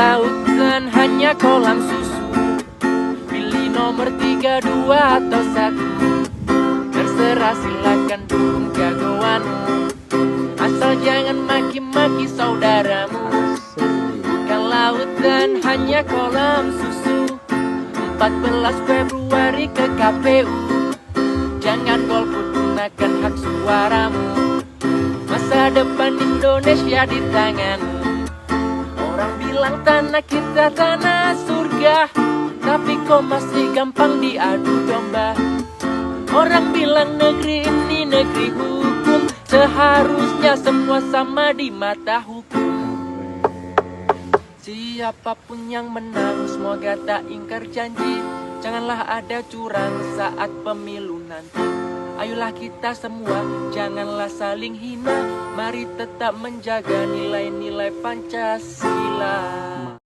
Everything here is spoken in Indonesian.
lautan hanya kolam susu. Pilih nomor 3, 2 atau 1. Terserah, silakan dukung jagoanmu. Asal jangan maki-maki saudaramu. Bukan lautan hanya kolam susu. 14 Februari ke KPU. Jangan golput, gunakan hak suaramu. Masa depan Indonesia di tanganmu. Orang bilang tanah kita tanah surga, tapi kok masih gampang diadu domba. Orang bilang negeri ini negeri hukum, seharusnya semua sama di mata hukum. Siapapun yang menang semoga tak ingkar janji. Janganlah ada curang saat pemilu nanti. Ayolah kita semua janganlah saling hina. Mari tetap menjaga nilai-nilai Pancasila.